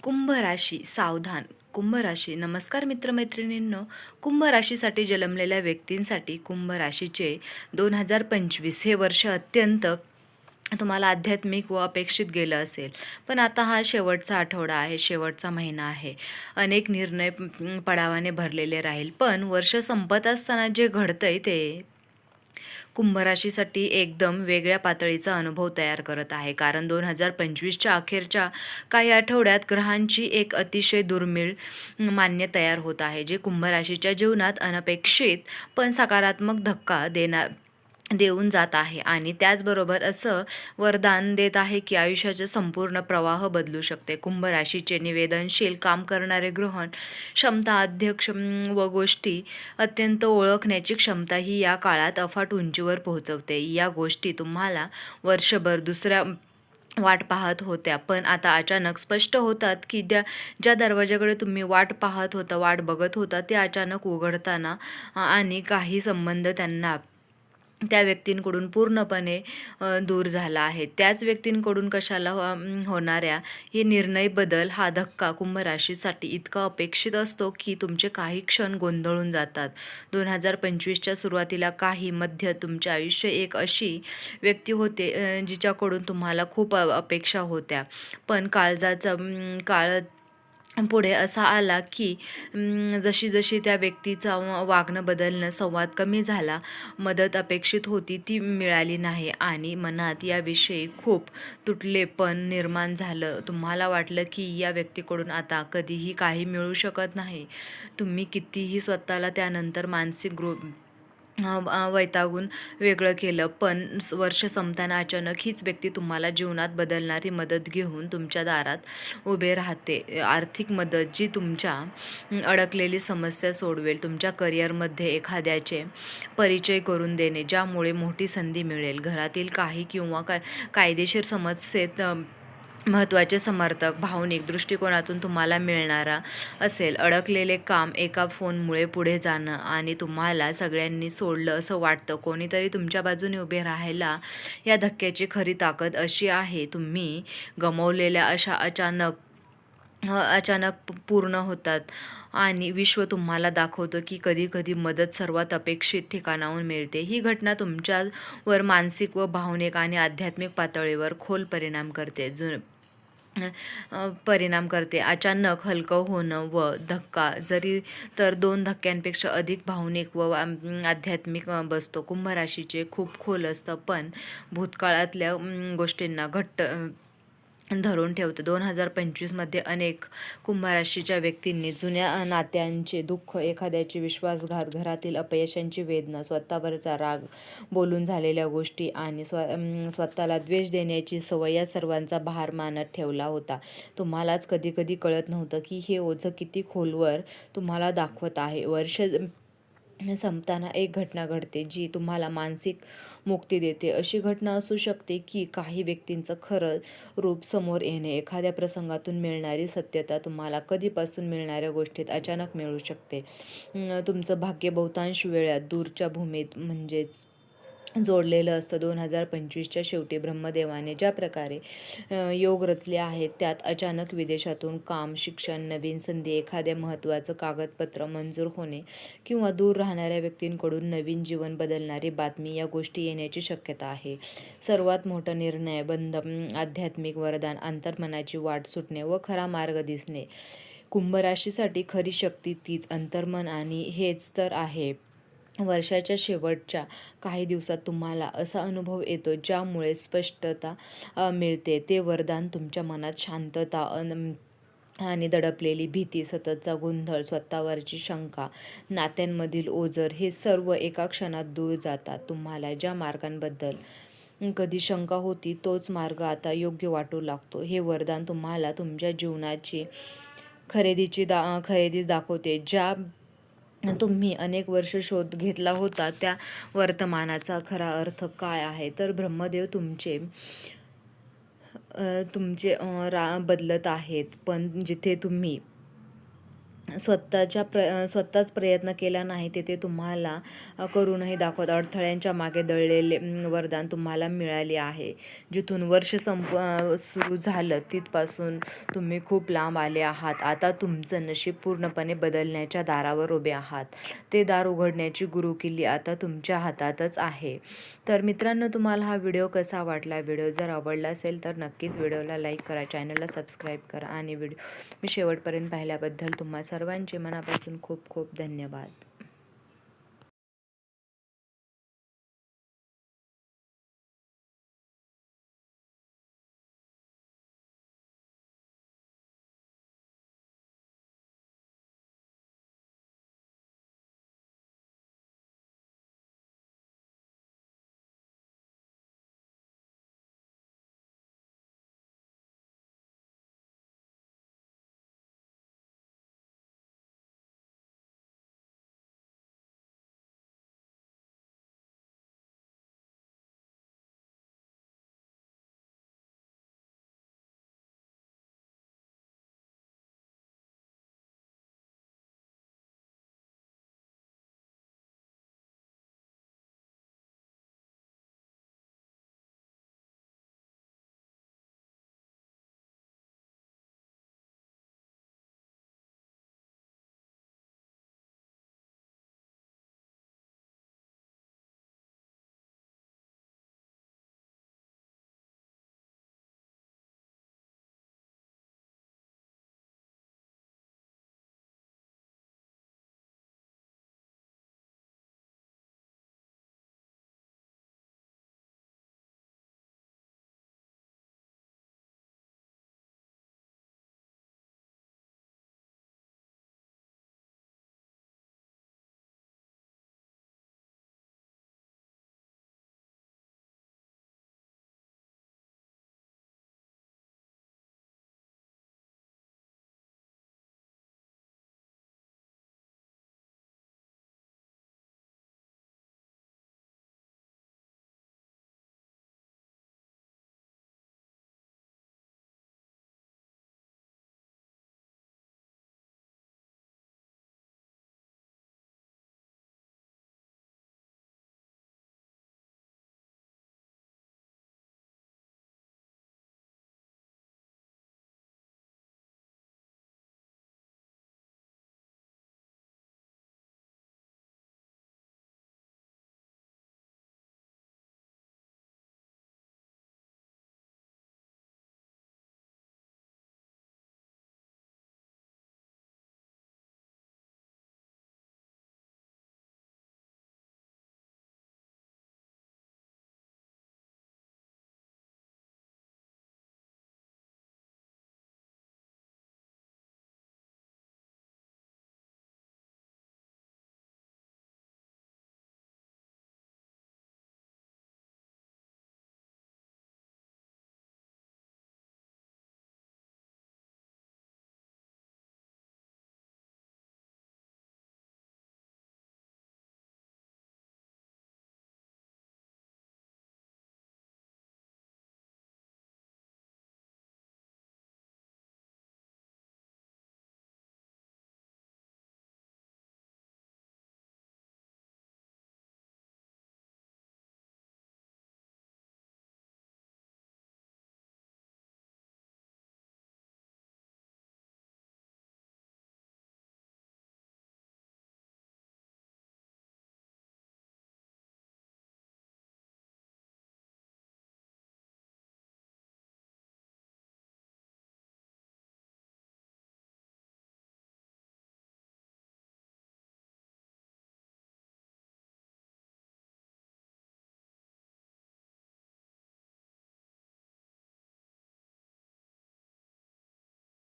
कुंभ राशी सावधान. कुंभ राशी नमस्कार मित्रमैत्रिणींनो. कुंभ राशीसाठी जन्मलेल्या व्यक्तींसाठी कुंभ राशीचे 2025 हे वर्ष अत्यंत तुम्हाला आध्यात्मिक व अपेक्षित गेलं असेल. पण आता हा शेवटचा आठवडा आहे, शेवटचा महिना आहे. अनेक निर्णय पडावाने भरलेले राहील. पण वर्ष संपत असताना जे घडतंय ते कुंभ राशीसाठी एकदम वेगळ्या पातळीचा अनुभव तयार करत आहे. कारण 2025च्या अखेरच्या काही आठवड्यात ग्रहांची एक अतिशय दुर्मिळ मान्य तयार होत आहे, जे कुंभ राशीच्या जीवनात अनपेक्षित पण सकारात्मक धक्का देऊन जात आहे. आणि त्याचबरोबर असं वरदान देत आहे की आयुष्याचे संपूर्ण प्रवाह बदलू शकते. कुंभ राशीचे निवेदनशील काम करणारे ग्रहण क्षमता, अध्यक्ष व गोष्टी अत्यंत ओळखण्याची क्षमता ही या काळात अफाट उंचीवर पोहोचवते. या गोष्टी तुम्हाला वर्षभर दुसऱ्या वाट पाहत होत्या, पण आता अचानक स्पष्ट होतात की ज्या दरवाजाकडे तुम्ही वाट पाहत होता, वाट बघत होता, ते अचानक उघडताना आणि काही संबंध त्या व्यक्तींकडून पूर्णपणे दूर झाला आहे. त्याच व्यक्तींकडून कशाला होणाऱ्या हे निर्णय बदल, हा धक्का कुंभ राशीसाठी इतका अपेक्षित असतो की तुमचे काही क्षण गोंधळून जातात. 2025च्या सुरुवातीला काही मध्य तुमचे आयुष्य एक अशी व्यक्ती होते जिच्याकडून तुम्हाला खूप अपेक्षा होत्या. पण काळ पुढे असा आला की जशी जशी त्या व्यक्तीचा वागणं बदलणं, संवाद कमी झाला, मदत अपेक्षित होती ती मिळाली नाही आणि मनात याविषयी खूप तुटलेपण निर्माण झालं. तुम्हाला वाटलं की या व्यक्तीकडून आता कधीही काही मिळू शकत नाही. तुम्ही कितीही स्वतःला त्यानंतर मानसिक वैतागून वेगळं केलं, पण वर्ष संपताना अचानक हीच व्यक्ती तुम्हाला जीवनात बदलणारी मदत घेऊन तुमच्या दारात उभे राहते. आर्थिक मदत जी तुमच्या अडकलेली समस्या सोडवेल. तुमच्या करिअरमध्ये एखाद्याचे परिचय करून देणे, ज्यामुळे मोठी संधी मिळेल. घरातील काही किंवा कायदेशीर समस्येत महत्त्वाचे समर्थक भावनिक दृष्टिकोनातून तुम्हाला मिळणारा असेल. अडकलेले काम एका फोनमुळे पुढे जाणं आणि तुम्हाला सगळ्यांनी सोडलं असं वाटतं. कोणीतरी तुमच्या बाजूने उभे राहायला. या धक्क्याची खरी ताकद अशी आहे, तुम्ही गमावलेल्या अशा अचानक पूर्ण होतात आणि विश्व तुम्हाला दाखवतं की कधी-कधी मदत सर्वात अपेक्षित ठिकाणाहून मिळते. ही घटना तुमच्यावर मानसिक व भावनिक आणि आध्यात्मिक पातळीवर खोल परिणाम करते. अचानक हलकं होणं व धक्का जरी तर 2 धक्क्यांपेक्षा अधिक भावनिक व आध्यात्मिक बसतो. कुंभ राशीचे खूप खोल असतं, पण भूतकाळातल्या गोष्टींना घट्ट धरून ठेवतं. 2025मध्ये अनेक कुंभ राशीच्या व्यक्तींनी जुन्या नात्यांचे दुःख, एखाद्याचे विश्वासघात, घरातील अपयशांची वेदना, स्वतःवरचा राग, बोलून झालेल्या गोष्टी आणि स्वतःला द्वेष देण्याची सवय या सर्वांचा भार मानत ठेवला होता. तुम्हालाच कधी-कधी कळत नव्हतं की हे ओझं किती खोलवर तुम्हाला दाखवत आहे. वर्ष संपताना एक घटना घडते जी तुम्हाला मानसिक मुक्ती देते. अशी घटना असू शकते की काही व्यक्तींचं खरं रूप समोर येणे, एखाद्या प्रसंगातून मिळणारी सत्यता तुम्हाला कधीपासून मिळणाऱ्या गोष्टीत अचानक मिळू शकते. तुमचं भाग्य बहुतांश वेळा दूरच्या भूमीत म्हणजेच जोडलेलं असतं. 2025च्या शेवटी ब्रह्मदेवाने ज्या प्रकारे योग रचले आहेत, त्यात अचानक विदेशातून काम, शिक्षण, नवीन संधी, एखाद्या महत्त्वाचं कागदपत्र मंजूर होणे किंवा दूर राहणाऱ्या व्यक्तींकडून नवीन जीवन बदलणारी बातमी, या गोष्टी येण्याची शक्यता आहे. सर्वात मोठा निर्णय, बंध, आध्यात्मिक वरदान, अंतर्मनाची वाट सुटणे व खरा मार्ग दिसणे. कुंभ राशीसाठी खरी शक्ती तीच अंतर्मन आणि हेच तर आहे. वर्षाच्या शेवटच्या काही दिवसात तुम्हाला असा अनुभव येतो ज्यामुळे स्पष्टता मिळते. ते वरदान तुमच्या मनात शांतता आणि दडपलेली भीती, सततचा गोंधळ, स्वतःवरची शंका, नात्यांमधील ओझर, हे सर्व एका क्षणात दूर जातात. तुम्हाला ज्या मार्गांबद्दल कधी शंका होती तोच मार्ग आता योग्य वाटू लागतो. हे वरदान तुम्हाला तुमच्या जीवनाची खरेदीच दाखवते. ज्या तुम्ही अनेक वर्ष शोध घेतला होता त्या वर्तमानाचा खरा अर्थ काय आहे. तर ब्रह्मदेव तुमचे बदलत आहेत, पण जिथे तुम्ही स्वतःच प्रयत्न केला नाही ते तुम्हाला करूनही दाखवत. अडथळ्यांच्या मागे दडलेले वरदान तुम्हाला मिळाले आहे. जिथून वर्ष सुरू झालं तिथपासून तुम्ही खूप लांब आले आहात. आता तुमचं नशीब पूर्णपणे बदलण्याच्या दारावर उभे आहात. ते दार उघडण्याची गुरुकिल्ली आता तुमच्या हातातच आहे. तर मित्रांनो, तुम्हाला हा व्हिडिओ कसा वाटला? व्हिडिओ जर आवडला असेल तर नक्कीच व्हिडिओला लाईक करा, चॅनलला सबस्क्राईब करा आणि व्हिडिओ मी शेवटपर्यंत पाहिल्याबद्दल तुम्हा सर्वांचे मनापासून खूप खूप धन्यवाद.